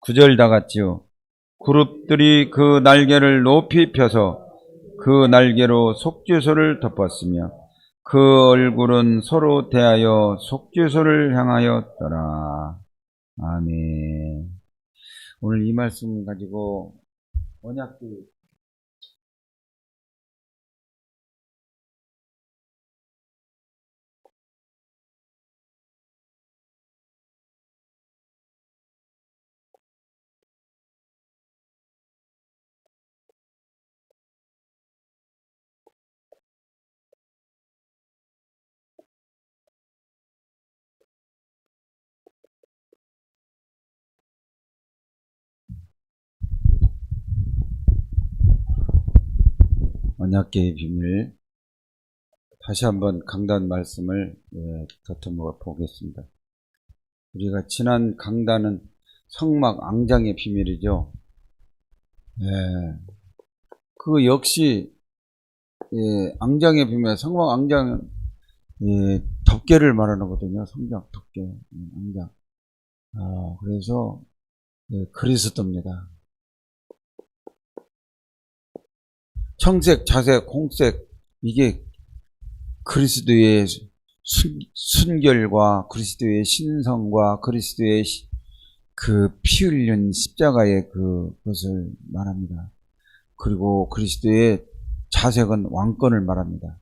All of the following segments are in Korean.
구절 다 같지요. 그룹들이 그 날개를 높이 펴서 그 날개로 속죄소를 덮었으며 그 얼굴은 서로 대하여 속죄소를 향하였더라. 아멘. 오늘 이 말씀 가지고 언약궤 언약궤의 비밀 다시 한번 강단 말씀을 더듬어 보겠습니다. 우리가 지난 강단은 성막 앙장의 비밀이죠. 그 역시 앙장의 비밀, 성막 앙장 덮개를 말하는 거거든요. 성막 덮개, 앙장. 그래서 그리스도입니다. 청색, 자색, 홍색 이게 그리스도의 순결과 그리스도의 신성과 그리스도의 그 피 흘린 십자가의 그것을 말합니다. 그리고 그리스도의 자색은 왕권을 말합니다.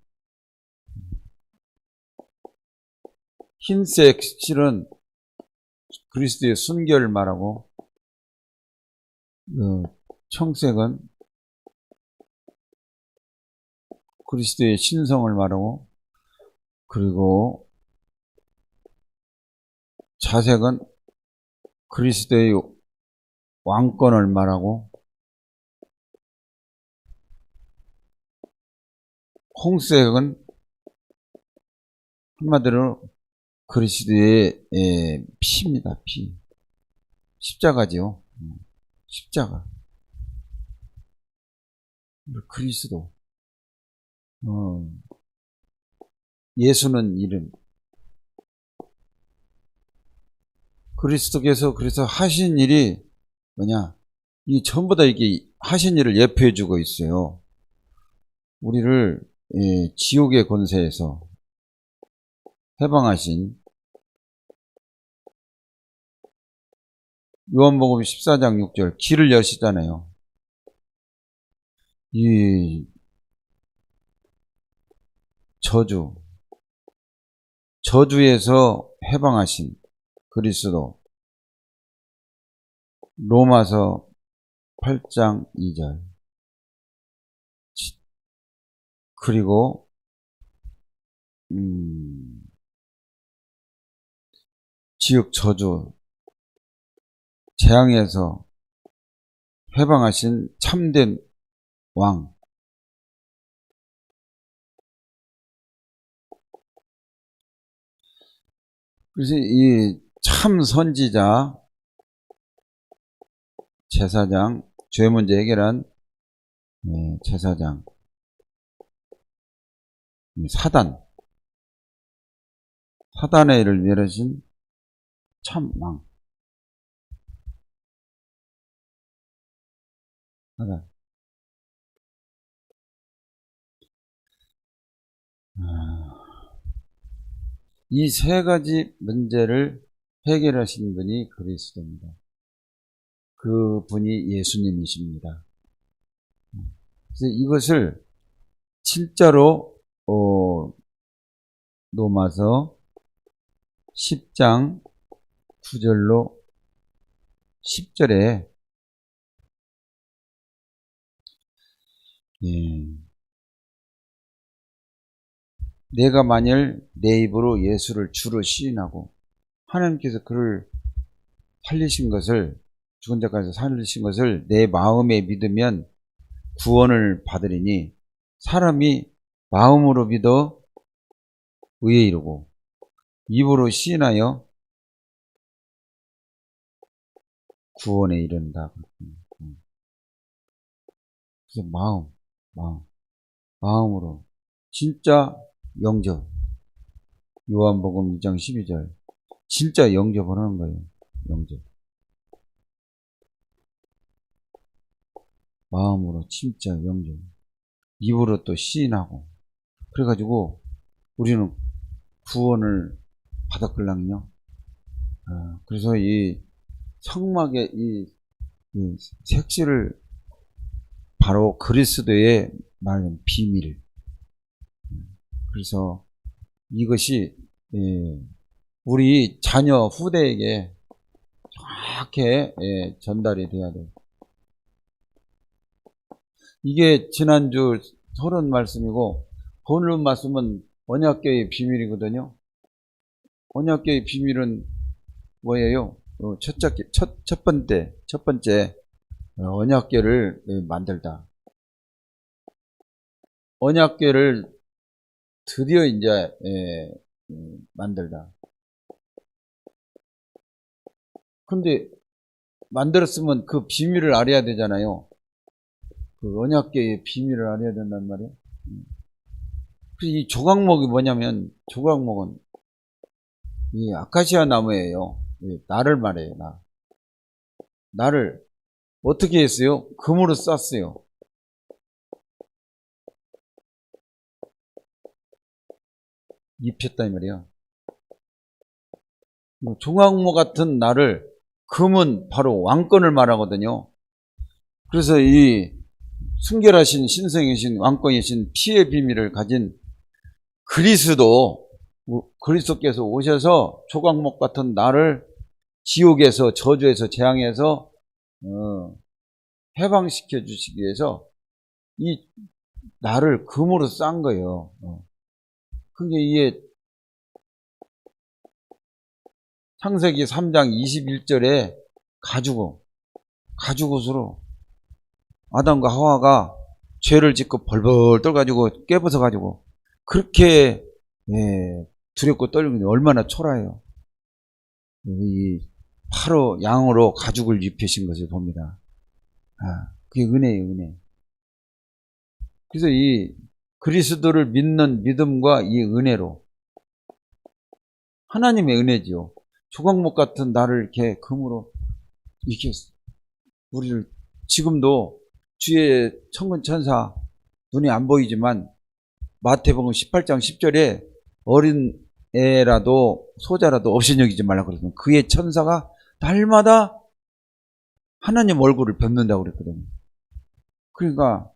흰색 실은 그리스도의 순결을 말하고 청색은 그리스도의 신성을 말하고 그리고 자색은 그리스도의 왕권을 말하고 홍색은 한마디로 그리스도의 피입니다. 피. 십자가지요. 십자가. 그리스도. 예수는 이름. 그리스도께서 그래서 하신 일이 뭐냐? 이 전부 다 이게 하신 일을 예표해 주고 있어요. 우리를 지옥의 권세에서 해방하신 요한복음 14장 6절 길을 여시잖아요. 이 저주에서 해방하신 그리스도. 로마서 8장 2절. 그리고 지옥 저주 재앙에서 해방하신 참된 왕. 그래서 이 참 선지자 제사장 죄 문제 해결한 제사장 사단의 일을 멸하신 참 왕. 사단. 이 세 가지 문제를 해결하신 분이 그리스도입니다. 그 분이 예수님이십니다. 그래서 이것을 진짜로 로마서 10장 9절로 10절에 내가 만일 내 입으로 예수를 주로 시인하고 하나님께서 그를 살리신 것을 죽은 자까지 살리신 것을 내 마음에 믿으면 구원을 받으리니 사람이 마음으로 믿어 의에 이르고 입으로 시인하여 구원에 이른다. 그래서 마음으로 진짜 영접. 요한복음 2장 12절 진짜 영접을 하는 거예요. 영접. 마음으로 진짜 영접, 입으로 또 시인하고, 그래가지고 우리는 구원을 받았걸랑요. 그래서 이 성막의 이 색시를 바로 그리스도의 말하는 비밀. 그래서 이것이 우리 자녀 후대에게 정확하게 전달이 돼야 돼요. 이게 지난주 서론 말씀이고 본론 말씀은 언약궤의 비밀이거든요. 언약궤의 비밀은 뭐예요? 첫 번째 언약궤를 만들다. 언약궤를 드디어 이제 만들다. 근데 만들었으면 그 비밀을 알아야 되잖아요. 그 언약궤의 비밀을 알아야 된단 말이에요. 그래서 이 조각목이 뭐냐면, 조각목은 이 아카시아 나무예요. 나를 말해요. 나를 어떻게 했어요? 금으로 쌌어요. 입혔다 이 말이야. 조각목 같은 나를, 금은 바로 왕권을 말하거든요. 그래서 이 순결하신 신성이신 왕권이신 피의 비밀을 가진 그리스도께서 오셔서 조각목 같은 나를 지옥에서, 저주에서, 재앙에서 해방시켜 주시기 위해서 이 나를 금으로 싼 거예요. 그게 이게 창세기 3장 21절에 가죽옷으로 아담과 하와가 죄를 짓고 벌벌 떨가지고 깨부숴가지고 그렇게 두렵고 떨리는 얼마나 초라해요. 이 바로 양으로 가죽을 입히신 것을 봅니다. 그게 은혜예요, 은혜. 그래서 이 그리스도를 믿는 믿음과 이 은혜로, 하나님의 은혜지요. 조각목 같은 나를 이렇게 금으로 이렇게 우리를, 지금도 주의 천군 천사 눈에 안 보이지만 마태복음 18장 10절에 어린 애라도 소자라도 없인 여기지 말라 그랬거든요. 그의 천사가 날마다 하나님 얼굴을 뵙는다고 그랬거든요. 그러니까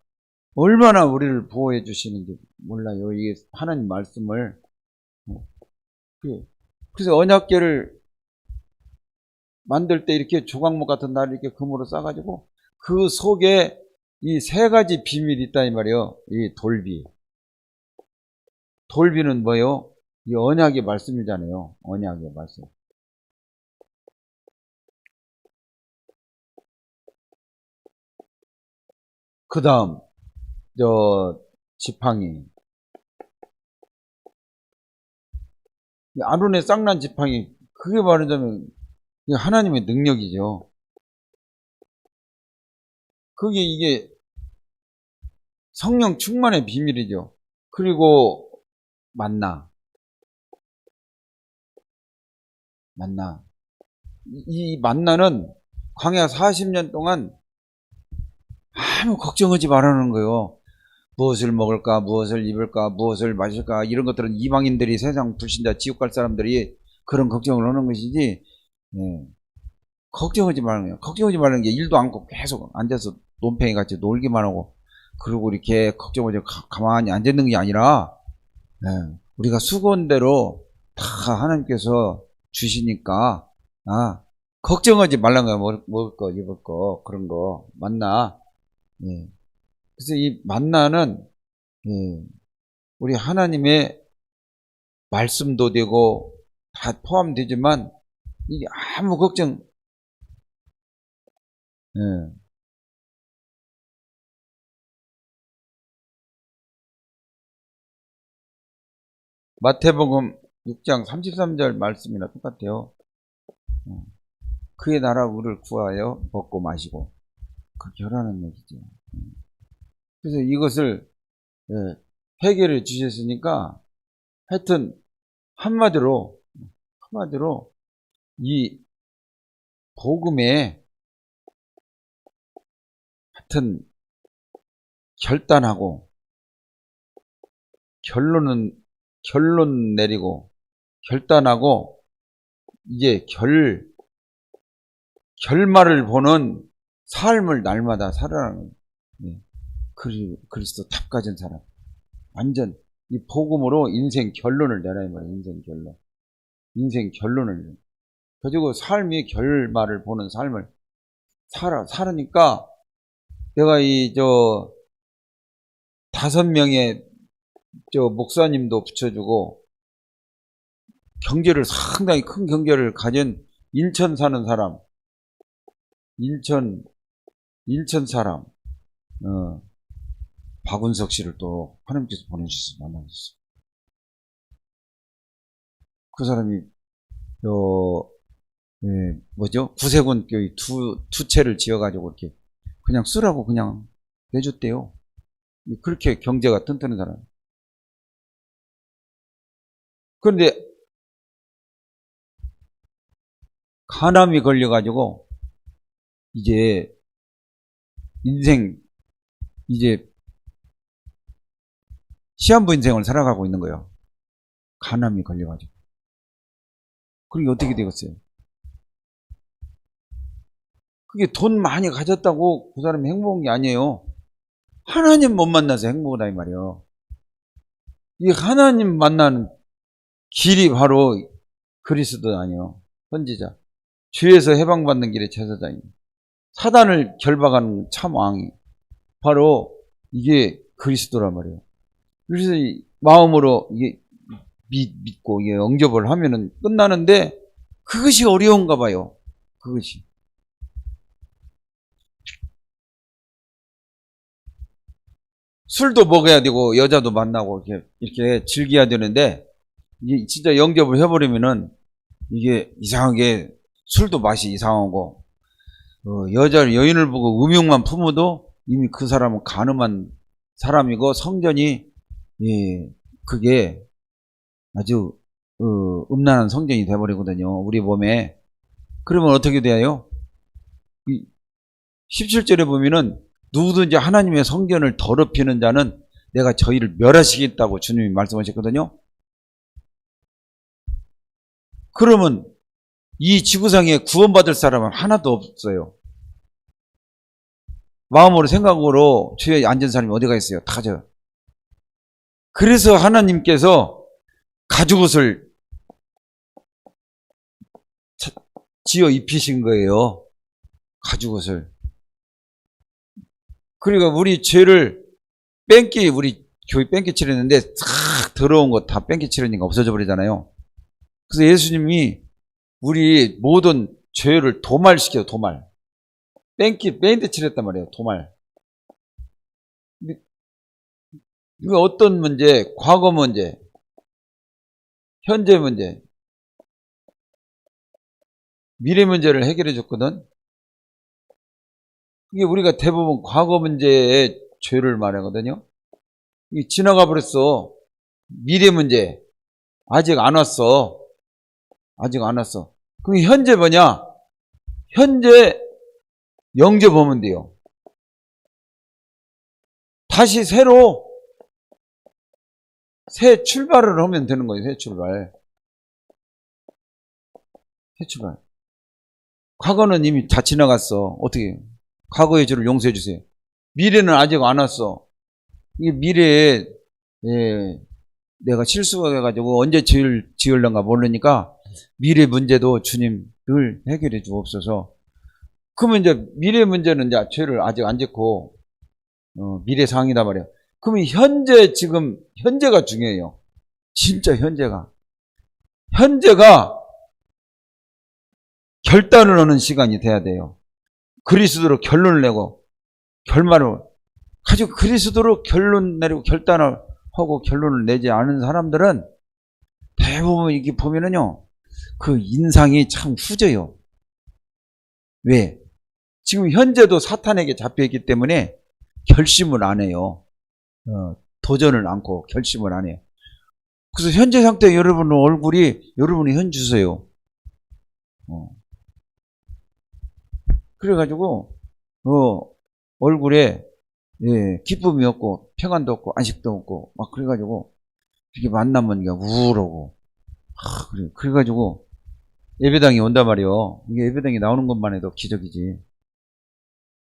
얼마나 우리를 보호해 주시는지 몰라요. 이게 하나님 말씀을. 그래서 언약궤를 만들 때 이렇게 조각목 같은 나를 이렇게 금으로 싸가지고 그 속에 이 세 가지 비밀이 있다 이 말이에요. 이 돌비는 뭐예요? 이 언약의 말씀이잖아요. 언약의 말씀. 그 다음 지팡이, 아론의 쌍난 지팡이, 그게 말하자면 하나님의 능력이죠. 그게 이게 성령 충만의 비밀이죠. 그리고 만나. 이 만나는 광야 40년 동안 아무 걱정하지 말라는 거예요. 무엇을 먹을까, 무엇을 입을까, 무엇을 마실까, 이런 것들은 이방인들이, 세상 불신자, 지옥 갈 사람들이 그런 걱정을 하는 것이지, 걱정하지 말라는 거예요. 걱정하지 말라는 게 일도 않고 계속 앉아서 논팽이 같이 놀기만 하고, 그리고 이렇게 걱정하지 가만히 앉아있는 게 아니라, 우리가 수고한 대로 다 하나님께서 주시니까, 걱정하지 말라는 거야. 먹을 거, 입을 거, 그런 거. 만나. 그래서 이 만나는, 우리 하나님의 말씀도 되고, 다 포함되지만, 이게 아무 걱정, 마태복음 6장 33절 말씀이나 똑같아요. 그의 나라 우리를 구하여 먹고 마시고, 그렇게 하라는 얘기죠. 그래서 이것을 해결해 주셨으니까, 하여튼 한마디로 이 복음에 하여튼 결단하고 결론 내리고 결단하고 이제 결말을 보는 삶을 날마다 살아가는 그리스도 탑 가진 사람. 완전 이 복음으로 인생 결론을 내놔야 말이야. 인생 결론을 가지고 삶의 결말을 보는 삶을 살으니까 내가 이 5명의 목사님도 붙여주고 경제를 상당히 큰 경제를 가진 인천 사는 사람, 인천 사람, 박운석 씨를 또 하나님께서 보내주셔서 만나셨어요. 그 사람이 구세군 교회 두 채를 지어가지고 이렇게 그냥 쓰라고 그냥 내줬대요. 그렇게 경제가 튼튼한 사람. 그런데 간암이 걸려가지고 이제 인생 이제 시한부 인생을 살아가고 있는 거예요. 간암이 걸려가지고. 그게 어떻게 되겠어요? 그게 돈 많이 가졌다고 그 사람이 행복한 게 아니에요. 하나님 못 만나서 행복하다 이 말이에요. 이 하나님 만나는 길이 바로 그리스도 아니에요. 선지자. 죄에서 해방받는 길의 제사장입니다. 사단을 결박하는 참 왕이 바로 이게 그리스도란 말이에요. 그래서 이 마음으로 이게 믿고 이게 영접을 하면은 끝나는데 그것이 어려운가 봐요. 그것이. 술도 먹어야 되고 여자도 만나고 이렇게 즐겨야 되는데 이게 진짜 영접을 해버리면은 이게 이상하게 술도 맛이 이상하고 여인을 보고 음욕만 품어도 이미 그 사람은 간음한 사람이고 성전이 그게 아주 음란한 성전이 돼버리거든요. 우리 몸에. 그러면 어떻게 돼요? 17절에 보면은 누구든지 하나님의 성전을 더럽히는 자는 내가 저희를 멸하시겠다고 주님이 말씀하셨거든요. 그러면 이 지구상에 구원받을 사람은 하나도 없어요. 마음으로 생각으로 주에 앉은 사람이 어디가 있어요? 다 져. 그래서 하나님께서 가죽옷을 지어 입히신 거예요. 가죽옷을. 그러니까 우리 죄를 우리 교회 뺑기 치렸는데 싹 더러운 거 다 뺑기 치르니까 없어져 버리잖아요. 그래서 예수님이 우리 모든 죄를 도말시켜요. 도말. 페인트 칠했단 말이에요. 도말. 이거 어떤 문제? 과거 문제, 현재 문제, 미래 문제를 해결해 줬거든. 이게 우리가 대부분 과거 문제의 죄를 말하거든요. 이게 지나가 버렸어. 미래 문제 아직 안 왔어. 그럼 현재 뭐냐? 현재 영접하면 돼요. 다시 새로 새 출발을 하면 되는 거예요. 새 출발. 과거는 이미 다 지나갔어. 어떻게? 과거의 죄를 용서해 주세요. 미래는 아직 안 왔어. 이게 미래에 내가 실수가 돼가지고 언제 죄를 지을런가 모르니까 미래 문제도 주님 늘 해결해 주옵소서. 그러면 이제 미래 문제는 이제 죄를 아직 안 짓고 미래 상황이다 말이에요. 그러면 현재가 중요해요. 진짜 현재가 결단을 하는 시간이 돼야 돼요. 그리스도로 결론을 내고 결말을 가지고 그리스도로 결론 내리고 결단을 하고 결론을 내지 않은 사람들은 대부분 이렇게 보면은요, 그 인상이 참 후져요. 왜? 지금 현재도 사탄에게 잡혀있기 때문에 결심을 안 해요. 도전을 않고 결심을 안 해요. 그래서 현재 상태 여러분 얼굴이 여러분이 현주세요. 그래가지고 얼굴에 예, 기쁨이 없고 평안도 없고 안식도 없고 막 그래가지고 이렇게 만나면 그냥 우울하고 그래가지고 예배당에 온단 말이요. 이게 예배당에 나오는 것만 해도 기적이지.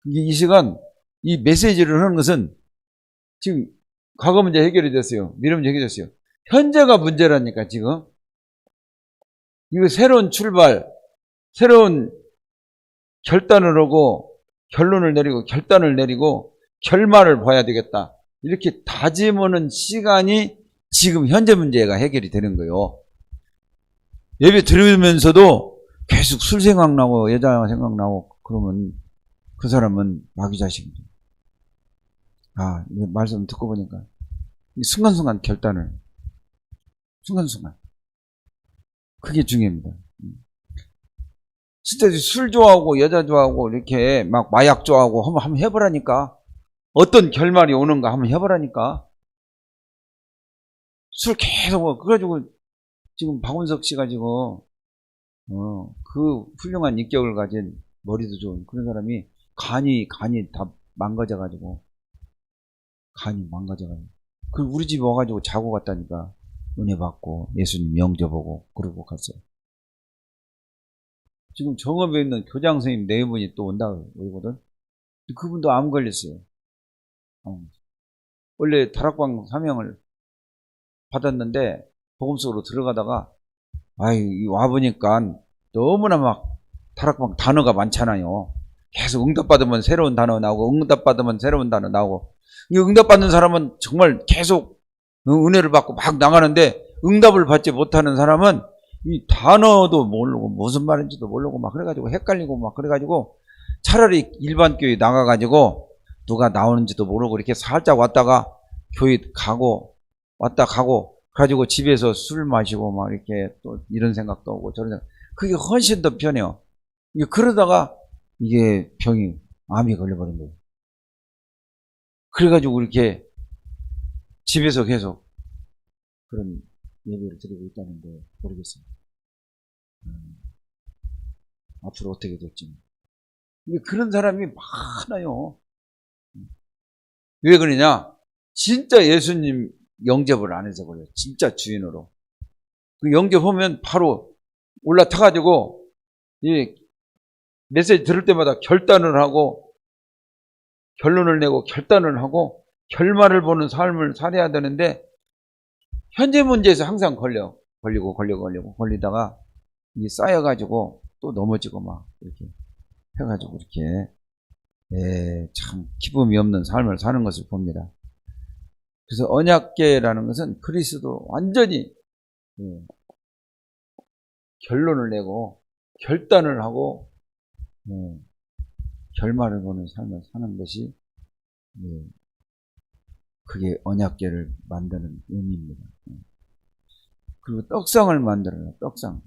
이게 이 시간 이 메시지를 하는 것은 지금 과거 문제 해결이 됐어요. 미래 문제 해결이 됐어요. 현재가 문제라니까 지금. 이거 새로운 출발, 새로운 결단을 하고 결론을 내리고 결단을 내리고 결말을 봐야 되겠다. 이렇게 다짐하는 시간이 지금 현재 문제가 해결이 되는 거예요. 예배 들으면서도 계속 술 생각나고 여자 생각나고 그러면 그 사람은 마귀 자식이죠. 아, 이 말씀 듣고 보니까 순간순간 결단을 순간순간 그게 중요합니다. 진짜 술 좋아하고 여자 좋아하고 이렇게 막 마약 좋아하고 한번 해보라니까. 어떤 결말이 오는가 한번 해보라니까. 술 계속 먹어. 그래가지고 지금 박원석 씨가 지금 그 훌륭한 인격을 가진 머리도 좋은 그런 사람이 간이 다 망가져가지고 그 우리 집 와가지고 자고 갔다니까. 은혜 받고 예수님 영접 보고 그러고 갔어요. 지금 정읍에 있는 교장 선생님 네 분이 또 온다고 그러거든. 그분도 암 걸렸어요. 원래 다락방 사명을 받았는데 복음 속으로 들어가다가 와보니까 너무나 막 다락방 단어가 많잖아요. 계속 응답받으면 새로운 단어 나오고 응답받으면 새로운 단어 나오고. 이 응답받는 사람은 정말 계속 은혜를 받고 막 나가는데 응답을 받지 못하는 사람은 이 단어도 모르고 무슨 말인지도 모르고 막 그래가지고 헷갈리고 막 그래가지고 차라리 일반 교회 나가가지고 누가 나오는지도 모르고 이렇게 살짝 왔다가 교회 가고 왔다 가고 가지고 집에서 술 마시고 막 이렇게 또 이런 생각도 오고 저런 생각. 그게 훨씬 더 편해요. 그러다가 이게 병이 암이 걸려버린 거예요. 그래가지고 이렇게 집에서 계속 그런 예배를 드리고 있다는데 모르겠어요. 앞으로 어떻게 될지. 그런 사람이 많아요. 왜 그러냐? 진짜 예수님 영접을 안 해서 그래요. 진짜 주인으로. 그 영접하면 바로 올라타가지고 이 메시지 들을 때마다 결단을 하고 결론을 내고 결단을 하고 결말을 보는 삶을 살아야 되는데 현재 문제에서 항상 걸리다가 이게 쌓여가지고 또 넘어지고 막 이렇게 해가지고 이렇게 참 기쁨이 없는 삶을 사는 것을 봅니다. 그래서 언약궤라는 것은 그리스도 완전히 결론을 내고 결단을 하고 결말을 보는 삶을 사는 것이 그게 언약궤를 만드는 의미입니다. 그리고 떡상을 만들어요. 떡상.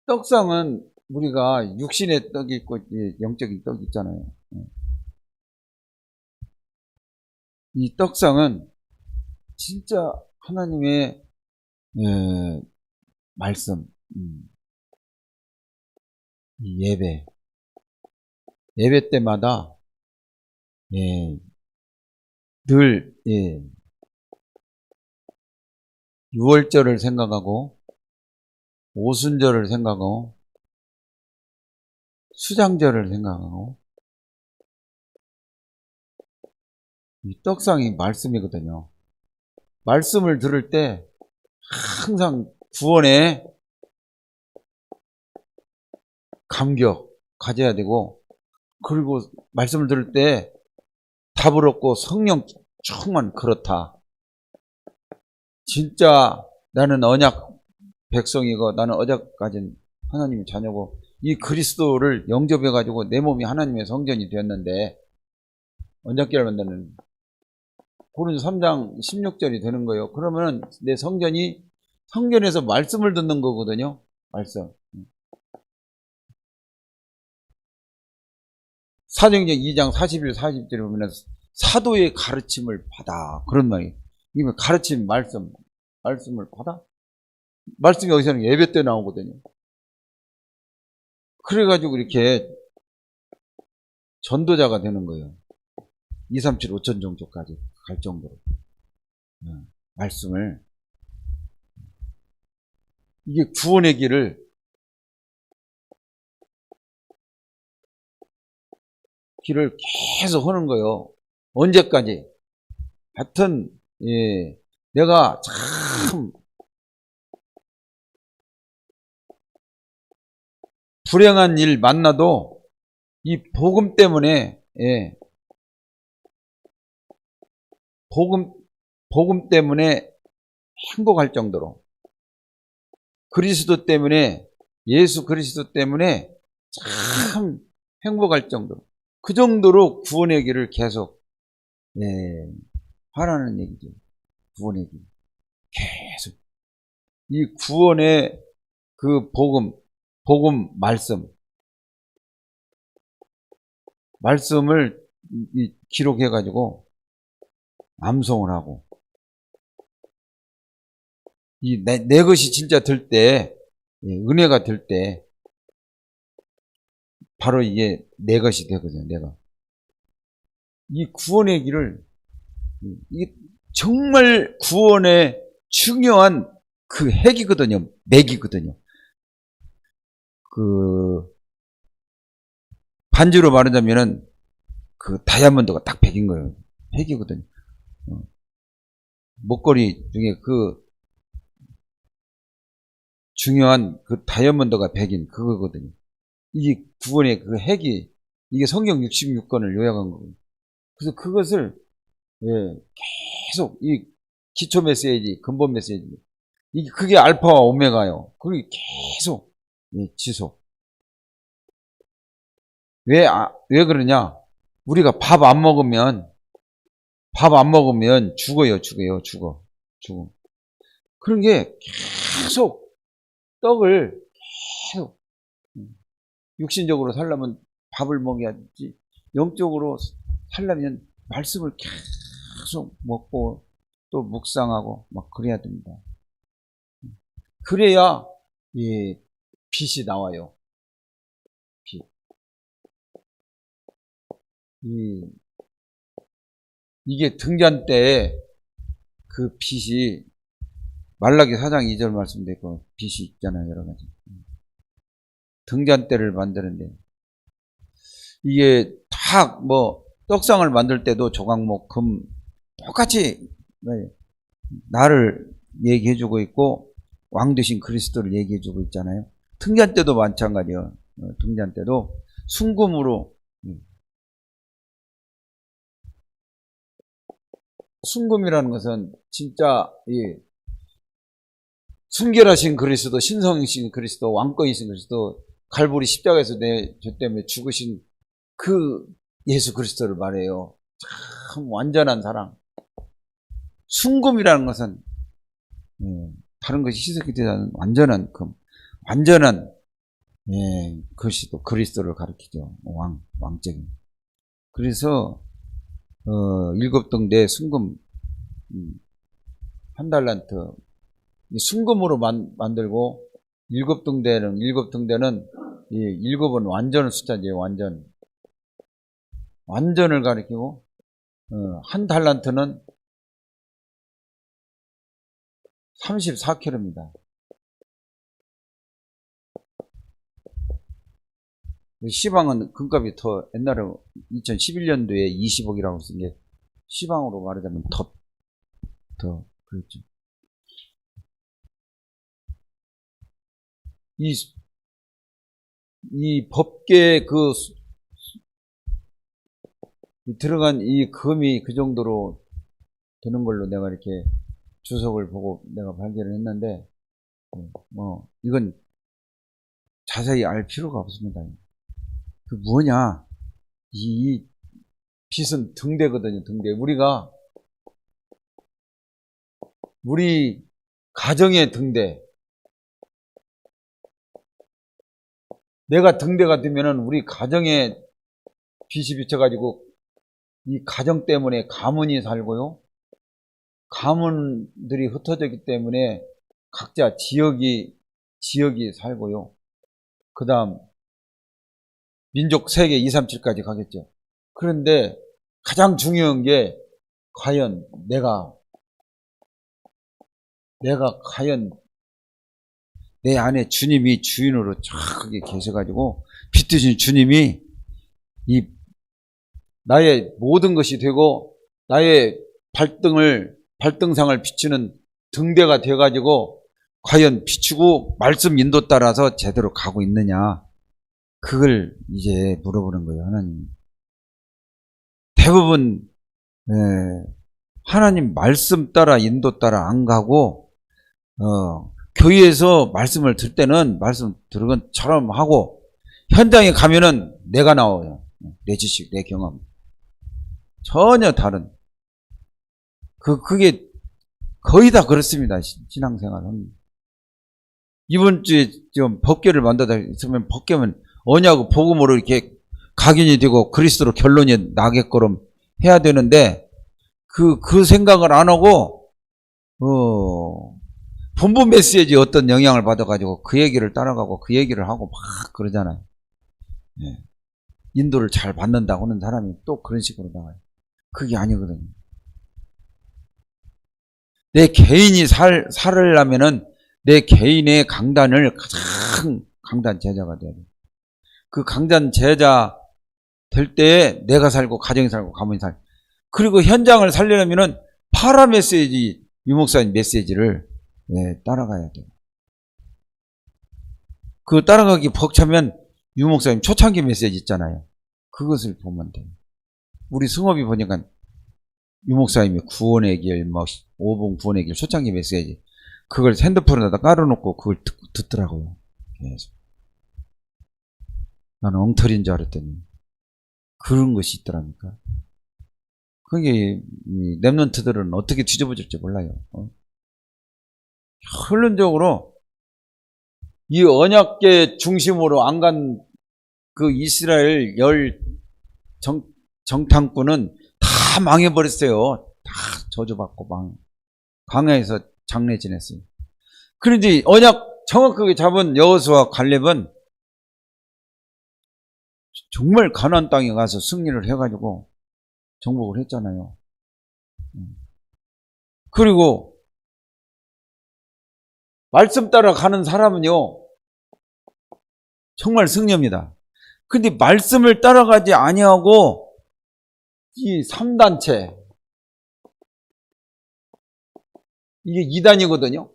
떡상은 우리가 육신의 떡이 있고 영적인 떡이 있잖아요. 이 떡상은 진짜 하나님의 말씀, 이 예배 때마다 늘 유월절을 생각하고 오순절을 생각하고 수장절을 생각하고 이 떡상이 말씀이거든요. 말씀을 들을 때 항상 구원의 감격 가져야 되고 그리고 말씀을 들을 때 답을 얻고 성령 충만 그렇다. 진짜 나는 언약 백성이고 나는 언약 가진 하나님의 자녀고 이 그리스도를 영접해가지고 내 몸이 하나님의 성전이 되었는데 언약궤를 만드는 고린도서 3장 16절이 되는 거예요. 그러면 내 성전에서 말씀을 듣는 거거든요. 말씀. 사도행전 2장 41, 40절에 보면 사도의 가르침을 받아. 그런 말이에요. 이게 가르침 말씀을 받아? 말씀이 여기서는 예배 때 나오거든요. 그래가지고 이렇게 전도자가 되는 거예요. 2, 3, 7, 5천 정도까지 갈 정도로. 말씀을. 이게 구원의 길을 계속 하는 거예요. 언제까지? 하여튼, 예, 내가 참 불행한 일 만나도 이 복음 때문에, 예, 복음 때문에 행복할 정도로, 그리스도 때문에, 예수 그리스도 때문에 참 행복할 정도로, 그 정도로 구원의 길을 계속, 예, 하라는 얘기죠. 구원의 길. 계속. 이 구원의 그 복음 말씀을 기록해가지고 암송을 하고, 내 것이 진짜 될 때, 은혜가 될 때, 바로 이게 내 것이 되거든요, 내가. 이 구원의 길을, 이게 정말 구원의 중요한 그 핵이거든요, 맥이거든요. 그, 반지로 말하자면은, 그 다이아몬드가 딱 백인 거예요. 핵이거든요. 목걸이 중에 그 중요한 그 다이아몬드가 백인 그거거든요. 이게 구원의 그 핵이, 이게 성경 66권을 요약한 거거든요. 그래서 그것을, 예, 계속 이 기초 메시지, 근본 메시지, 그게 알파와 오메가요. 그게 계속, 예, 지속. 왜 그러냐? 우리가 밥 안 먹으면 죽어요. 그런 게 계속 떡을 계속, 육신적으로 살려면 밥을 먹여야지, 영적으로 살려면 말씀을 계속 먹고 또 묵상하고 막 그래야 됩니다. 그래야 이 빛이 나와요. 빛. 이게 등잔 때에 그 빛이, 말라기 4장 2절 말씀대로 빛이 있잖아요, 여러 가지. 등잔대를 만드는데, 이게 다 떡상을 만들 때도 조각목, 금, 똑같이 나를 얘기해주고 있고, 왕 되신 그리스도를 얘기해주고 있잖아요. 등잔대도 마찬가지예요. 등잔대도 순금으로, 순금이라는 것은 진짜 순결하신 그리스도, 신성이신 그리스도, 왕권이신 그리스도, 갈보리 십자가에서 내 죄 때문에 죽으신 그 예수 그리스도를 말해요. 참 완전한 사랑. 순금이라는 것은 다른 것이 희석이 되지 않은 완전한 금, 완전한 그리스도를 가리키죠. 왕적인. 그래서 7등대 순금 1달란트, 순금으로 만들고, 7등대는 7은 완전 숫자죠. 완전을 가리키고, 1달란트는 34kg입니다. 시방은 금값이 더, 옛날에 2011년도에 20억이라고 쓴 게, 시방으로 말하자면 더 그랬죠. 이 법계 들어간 이 금이 그 정도로 되는 걸로 내가 이렇게 주석을 보고 내가 발견을 했는데, 이건 자세히 알 필요가 없습니다. 그 뭐냐? 이 빛은 등대거든요, 등대. 우리 가정의 등대. 내가 등대가 되면은 우리 가정에 빛이 비쳐가지고 이 가정 때문에 가문이 살고요. 가문들이 흩어졌기 때문에 각자 지역이 살고요. 그 다음 민족 세계 237까지 가겠죠. 그런데 가장 중요한 게 과연 내가 과연 내 안에 주님이 주인으로 정확하게 계셔가지고 빛드신 주님이 이 나의 모든 것이 되고 나의 발등상을 비추는 등대가 돼가지고 과연 비추고 말씀 인도 따라서 제대로 가고 있느냐, 그걸 이제 물어보는 거예요. 하나님 대부분 하나님 말씀 따라 인도 따라 안 가고 교회에서 말씀을 들 때는 말씀 들은 것처럼 하고 현장에 가면은 내가 나와요. 내 지식, 내 경험 전혀 다른, 그게 거의 다 그렇습니다. 신앙생활은. 이번 주에 좀 법궤를 만들다 있으면 법궤면 언약 복음으로 이렇게 각인이 되고 그리스도로 결론이 나게끔 해야 되는데 그 생각을 안 하고 본부 메시지 어떤 영향을 받아가지고 그 얘기를 따라가고 그 얘기를 하고 막 그러잖아요. 네. 인도를 잘 받는다고 하는 사람이 또 그런 식으로 나와요. 그게 아니거든요. 내 개인이 살으려면은 내 개인의 강단을 가장 강단 제자가 돼야 돼요. 그 강단 제자 될 때에 내가 살고 가정이 살고 가문이 살고, 그리고 현장을 살려면은 파라 메시지, 유목사님 메시지를 따라가야 돼요. 그 따라가기 벅차면 유목사님 초창기 메시지 있잖아요. 그것을 보면 돼요. 우리 승업이 보니까 유목사님이 구원의 길, 뭐 5분 구원의 길 초창기 메시지, 그걸 핸드폰에다 깔아놓고 그걸 듣더라고요. 계속. 나는 엉터리인 줄 알았더니 그런 것이 있더랍니까. 그게 랩런트들은 어떻게 뒤집어질지 몰라요. 결론적으로 이 언약계 중심으로 안 간 그 이스라엘 정탐꾼은 다 망해버렸어요. 다 저주받고 광야에서 장례 지냈어요. 그런데 언약 정확하게 잡은 여호수아 갈렙은 정말 가나안 땅에 가서 승리를 해가지고 정복을 했잖아요. 그리고 말씀 따라 가는 사람은요 정말 승리입니다. 근데 말씀을 따라가지 아니하고 이 3단체, 이게 2단이거든요.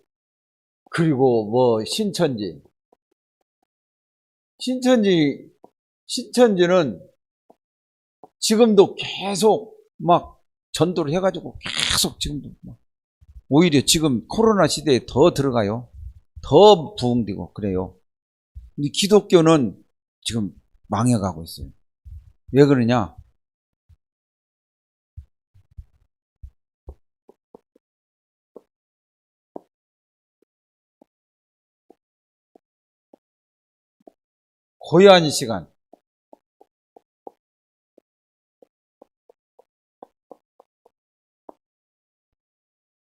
그리고 뭐 신천지는 지금도 계속 막 전도를 해가지고 계속 지금도 막 오히려 지금 코로나 시대에 더 들어가요. 더 부흥되고 그래요. 근데 기독교는 지금 망해가고 있어요. 왜 그러냐? 고요한 시간,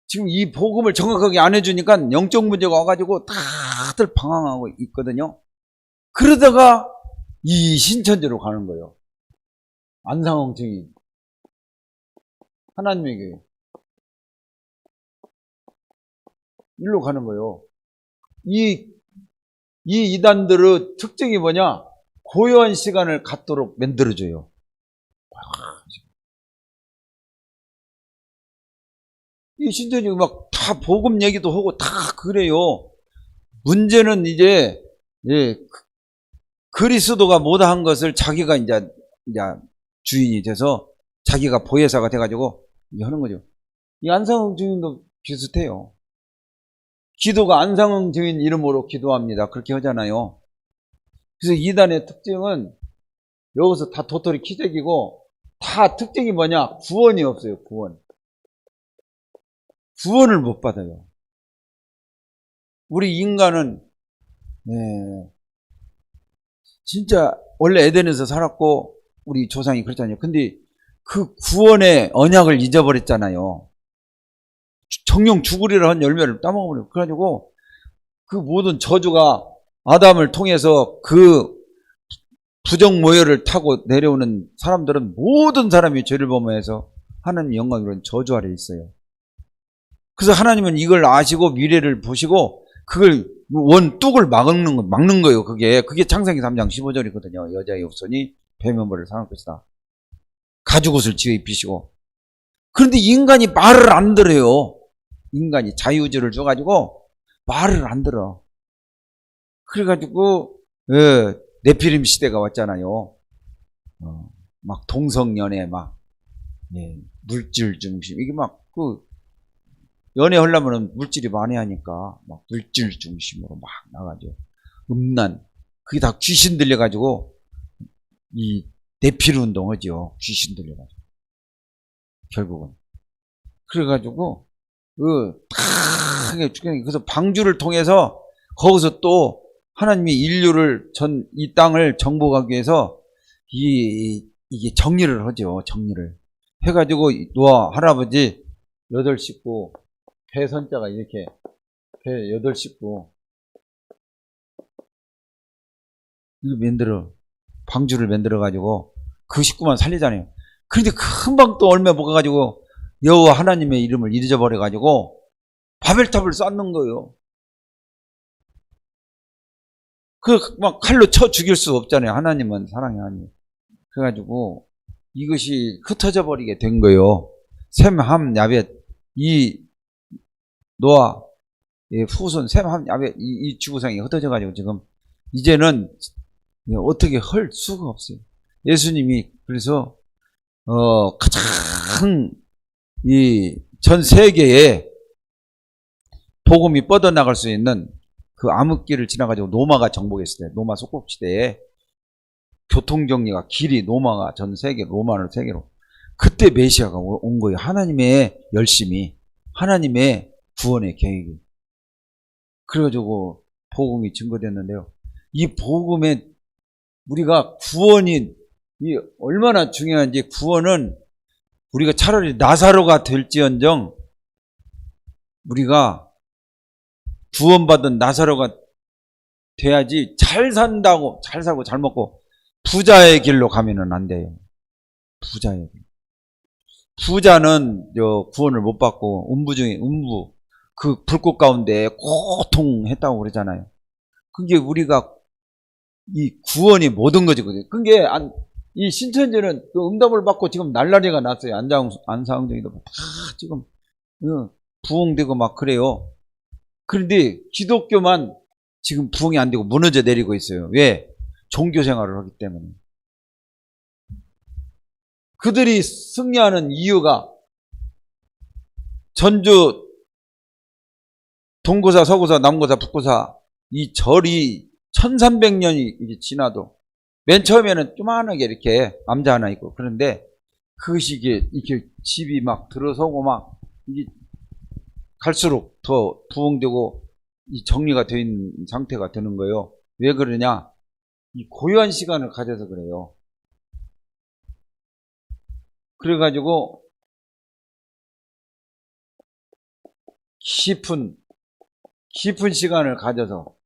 지금 이 복음을 정확하게 안 해주니까 영적 문제가 와가지고 다들 방황하고 있거든요. 그러다가 이 신천지로 가는 거예요. 안상홍 증인, 하나님의 교회, 일로 가는 거예요. 이 이단들의 특징이 뭐냐? 고요한 시간을 갖도록 만들어줘요. 이 신천지가 막 다 복음 얘기도 하고 다 그래요. 문제는 이제 그리스도가 못한 것을 자기가 이제 주인이 돼서 자기가 보혜사가 돼가지고 이제 하는 거죠. 이 안상홍 주인도 비슷해요. 기도가 안상홍 주인 이름으로 기도합니다. 그렇게 하잖아요. 그래서 이단의 특징은 여기서 다 도토리 키재기고, 다 특징이 뭐냐? 구원이 없어요. 구원을 못 받아요. 우리 인간은 진짜 원래 에덴에서 살았고 우리 조상이 그랬잖아요. 근데 그 구원의 언약을 잊어버렸잖아요. 정령 죽으리라 한 열매를 따먹어버려요. 그래가지고 그 모든 저주가 아담을 통해서 그 부정 모여를 타고 내려오는 사람들은 모든 사람이 죄를 범해서 하나님 영광으로 저주 아래 있어요. 그래서 하나님은 이걸 아시고 미래를 보시고 그걸 원뚝을 막는 거예요. 그게 창세기 3장 15절이거든요. 여자의 후손이 배면벌을 상할 것이다. 가죽옷을 지어 입히시고. 그런데 인간이 말을 안 들어요. 인간이 자유주의를 줘가지고 말을 안 들어. 그래가지고 네피림 시대가 왔잖아요. 막 동성연애 막 물질 중심 이게 막 연애하려면 물질이 많이 하니까 막 물질 중심으로 막 나가죠. 음란 그게 다 귀신 들려가지고 이 네피르 운동하죠. 귀신 들려가지고 결국은 그래가지고 그래서 방주를 통해서 거기서 또 하나님이 인류를 이 땅을 정복하기 위해서 이게 정리를 하죠. 정리를 해가지고 노아 할아버지 8식구 배 선자가 이렇게 배 8식구 이거 방주를 만들어 가지고 그 식구만 살리잖아요. 그런데 금방 또 얼마 못 가가지고 여호와 하나님의 이름을 잊어버려 가지고 바벨탑을 쌓는 거예요. 막 칼로 쳐 죽일 수 없잖아요. 하나님은 사랑이 아니에요. 그래가지고 이것이 흩어져 버리게 된 거예요. 셈, 함, 야벳 이 노아 후손 셈, 함, 야벳 이 지구상이 흩어져 가지고 지금 이제는 어떻게 할 수가 없어요. 예수님이 그래서 가장 이 전 세계에 복음이 뻗어나갈 수 있는 그 암흑기를 지나가지고 노마가 정복했을 때, 노마 속국시대에 교통정리가 길이 노마가 전 세계, 로마를 세계로 그때 메시아가 온 거예요. 하나님의 열심이, 하나님의 구원의 계획이. 그래가지고 복음이 증거됐는데요. 이 복음에 우리가 구원이 얼마나 중요한지 구원은 우리가 차라리 나사로가 될지언정 우리가 구원받은 나사로가 돼야지 잘 산다고 잘 살고 잘 먹고 부자의 길로 가면은 안 돼요. 부자의 길. 부자는 구원을 못 받고 음부 그 불꽃 가운데 고통했다고 그러잖아요. 그게 우리가 이 구원이 모든 거지. 그게 이 신천지는 그 응답을 받고 지금 날라리가 났어요. 안상정이도 다 지금 부흥되고 막 그래요. 그런데 기독교만 지금 부흥이 안 되고 무너져 내리고 있어요. 왜? 종교 생활을 하기 때문에. 그들이 승리하는 이유가 전주 동고사, 서고사, 남고사, 북고사 이 절이 1300년이 이제 지나도 맨 처음에는 조만하게 이렇게 남자 하나 있고 그런데 그것이 이렇게 집이 막 들어서고 막 이게 갈수록 더 부흥되고 이 정리가 되어 있는 상태가 되는 거예요. 왜 그러냐? 이 고요한 시간을 가져서 그래요. 그래가지고 깊은 시간을 가져서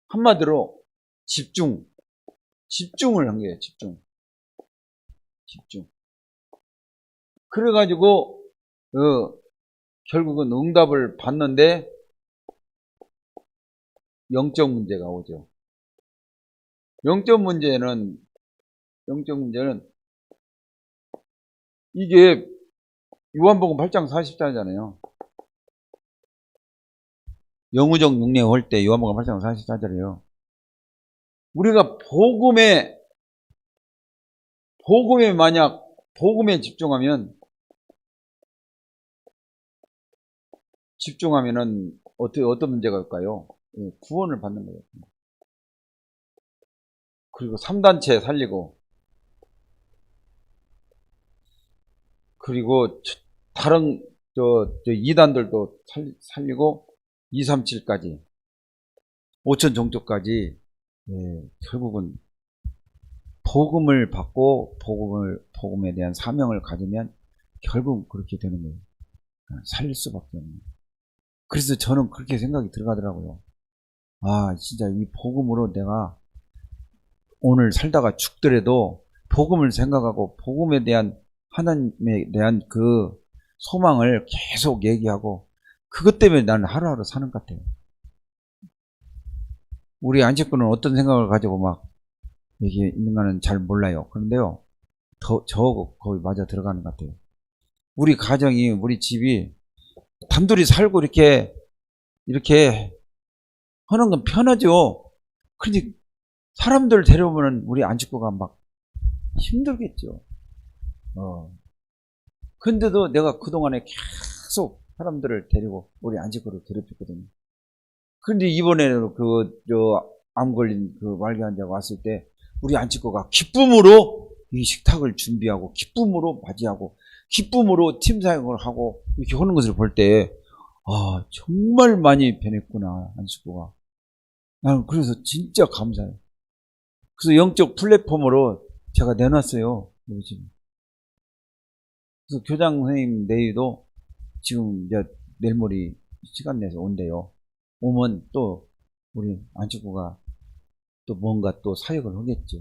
한마디로 집중을 한 거예요. 집중. 그래가지고 결국은 응답을 받는데 영적 문제가 오죠. 영적 문제는 이게 요한복음 8장 44절이잖아요. 영우정 육례 할 때 요한복음 8장 44절이에요. 우리가 만약 복음에 집중하면은 어떤 문제가 올까요? 구원을 받는 거예요. 그리고 3단체 살리고, 그리고 다른 이단들도 살리고 237까지 5천 종족까지 결국은 복음을 받고 복음에 대한 사명을 가지면 결국 그렇게 되는 거예요. 살릴 수밖에 없는. 그래서 저는 그렇게 생각이 들어가더라고요. 아, 진짜 이 복음으로 내가 오늘 살다가 죽더라도 복음을 생각하고 복음에 대한 하나님에 대한 그 소망을 계속 얘기하고 그것 때문에 나는 하루하루 사는 것 같아요. 우리 안식구는 어떤 생각을 가지고 막 여기 있는가는 잘 몰라요. 그런데요, 저 거기 맞아 들어가는 것 같아요. 우리 가정이, 우리 집이 단둘이 살고 이렇게 하는 건 편하죠. 근데 사람들 데려오면 우리 안식구가 막 힘들겠죠. 근데도 내가 그동안에 계속 사람들을 데리고 우리 안식구를 괴롭혔거든요. 근데 이번에는 암 걸린 그 말기 환자가 왔을 때 우리 안식구가 기쁨으로 이 식탁을 준비하고 기쁨으로 맞이하고 기쁨으로 팀 사역을 하고 이렇게 하는 것을 볼 때 아, 정말 많이 변했구나, 안식구가. 나는 그래서 진짜 감사해요. 그래서 영적 플랫폼으로 제가 내놨어요, 우리 지금. 그래서 교장 선생님 내일도 지금 이제 내일 모레 시간 내서 온대요. 오면 또 우리 안식구가 또 뭔가 또 사역을 하겠죠.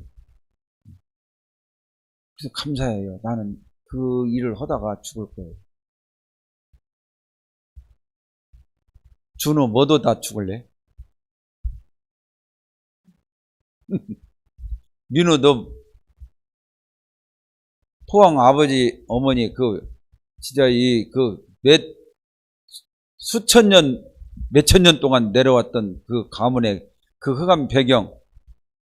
그래서 감사해요. 나는 그 일을 하다가 죽을 거예요. 준호, 뭐도 다 죽을래? 민호, 너 포항 아버지, 어머니 진짜 수천 년, 몇천 년 동안 내려왔던 그 가문의 그 흑암 배경,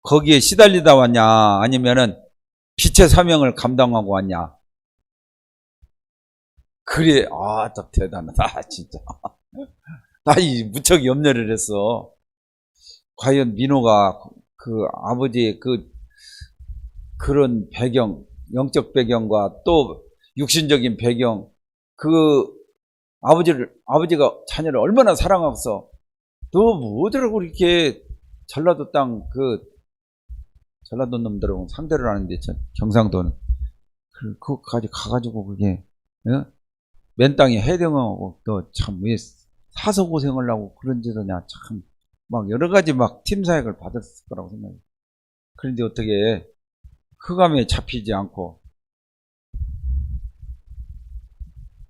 거기에 시달리다 왔냐? 아니면은 빛의 사명을 감당하고 왔냐? 그래, 아, 딱 대단하다, 진짜. 나 무척 염려를 했어. 과연 민호가 그 아버지의 그런 배경, 영적 배경과 또 육신적인 배경, 아버지가 자녀를 얼마나 사랑하고서 너 뭐더라고 이렇게 전라도 땅 전라도 놈들하고 상대를 하는데 경상도는 그거까지 가가지고 그게 맨 땅에 해령하고 또 참 왜 사서 고생을 하고 그런 짓이냐 참 막 여러 가지 막 팀 사역을 받았을 거라고 생각해요. 그런데 어떻게 흑암에 잡히지 않고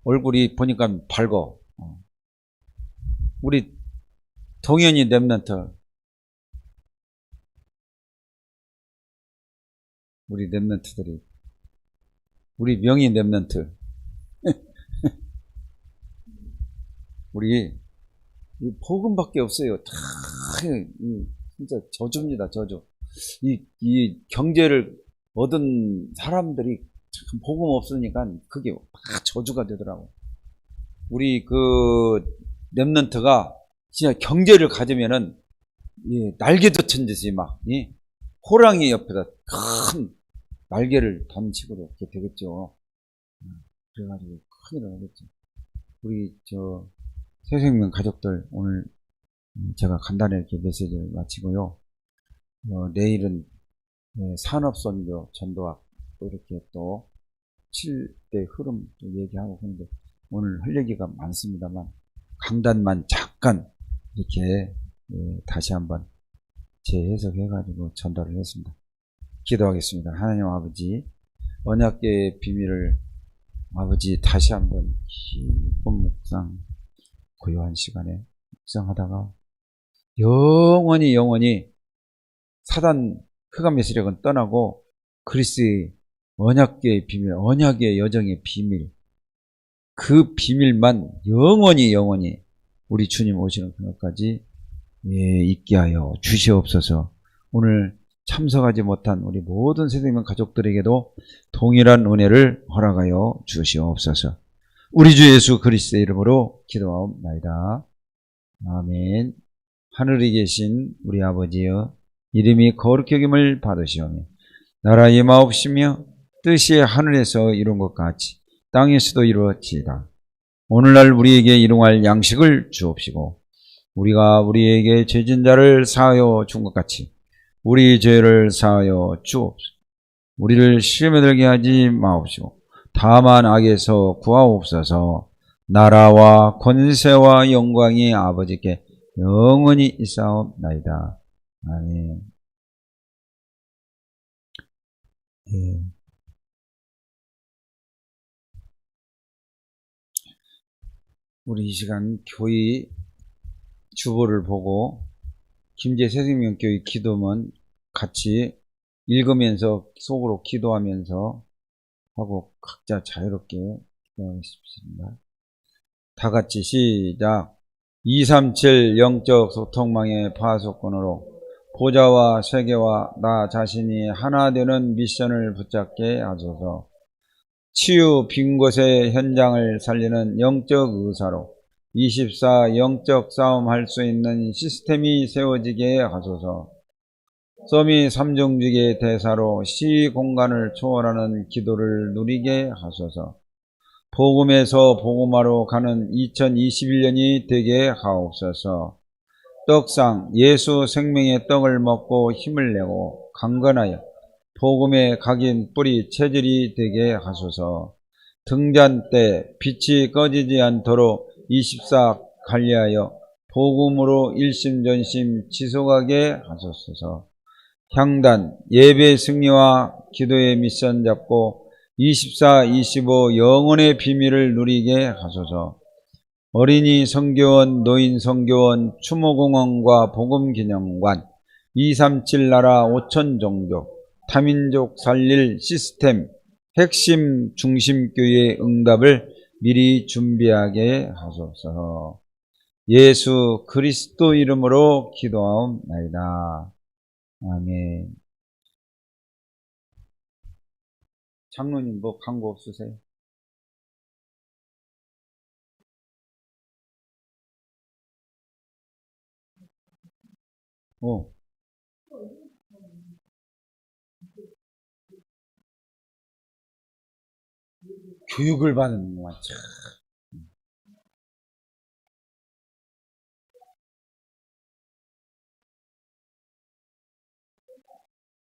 얼굴이 보니까 밝어. 우리 동현이 랩런트, 우리 랩런트들이, 우리 명희 랩런트, 우리 복음밖에 없어요. 다 진짜 저주입니다, 저주. 이 경제를 얻은 사람들이 참 복음 없으니까 그게 다 저주가 되더라고. 우리 랩런트가 진짜 경제를 가지면은 날개 젖힌 듯이 막 호랑이 옆에다 큰 날개를 단 식으로 이렇게 되겠죠. 그래가지고 큰일 나겠죠. 우리 새생명 가족들 오늘 제가 간단히 이렇게 메시지를 마치고요. 내일은 산업선교 전도학 또 이렇게 또 7대 흐름 또 얘기하고 그런데 오늘 할 얘기가 많습니다만 강단만 잠깐 이렇게 다시 한번 재해석해가지고 전달을 했습니다. 기도하겠습니다. 하나님 아버지, 언약계의 비밀을 아버지 다시 한번 깊은 묵상, 고요한 시간에 묵상하다가 영원히 사단 흑암의 세력은 떠나고 그리스의 언약계의 비밀, 언약의 여정의 비밀, 그 비밀만 영원히 우리 주님 오시는 그날까지 있게 하여 주시옵소서. 오늘 참석하지 못한 우리 모든 새생명 가족들에게도 동일한 은혜를 허락하여 주시옵소서. 우리 주 예수 그리스도의 이름으로 기도하옵나이다. 아멘. 하늘에 계신 우리 아버지여, 이름이 거룩히 여김을 받으시오며 나라 임하옵시며 뜻이 하늘에서 이룬 것 같이 땅에서도 이루어지이다. 오늘날 우리에게 일용할 양식을 주옵시고 우리가 우리에게 죄진 자를 사하여 준 것 같이 우리 죄를 사하여 주옵소서. 우리를 시험에 들게 하지 마옵시고 다만 악에서 구하옵소서. 나라와 권세와 영광이 아버지께 영원히 있사옵나이다. 아멘. 예. 우리 이 시간 교회 주보를 보고 김제 새생명교회 기도문 같이 읽으면서 속으로 기도하면서 하고 각자 자유롭게 기도하겠습니다. 다 같이 시작. 237 영적 소통망의 파수꾼으로 보좌와 세계와 나 자신이 하나 되는 미션을 붙잡게 하소서. 치유 빈 곳의 현장을 살리는 영적 의사로 24 영적 싸움 할 수 있는 시스템이 세워지게 하소서. 서미 삼중직의 대사로 시 공간을 초월하는 기도를 누리게 하소서. 복음에서 복음화로 가는 2021년이 되게 하옵소서. 떡상 예수 생명의 떡을 먹고 힘을 내고 강건하여 복음의 각인 뿌리 체질이 되게 하소서. 등잔 때 빛이 꺼지지 않도록 24 관리하여 복음으로 일심전심 지속하게 하소서. 향단 예배 승리와 기도의 미션 잡고 24, 25 영혼의 비밀을 누리게 하소서. 어린이 선교원, 노인 선교원, 추모공원과 복음기념관, 237 나라 5천 종족, 타민족 살릴 시스템, 핵심 중심교회의 응답을 미리 준비하게 하소서. 예수 그리스도 이름으로 기도하옵나이다. 아멘. 장로님 뭐 광고 없으세요? 교육을 받는 것 같죠.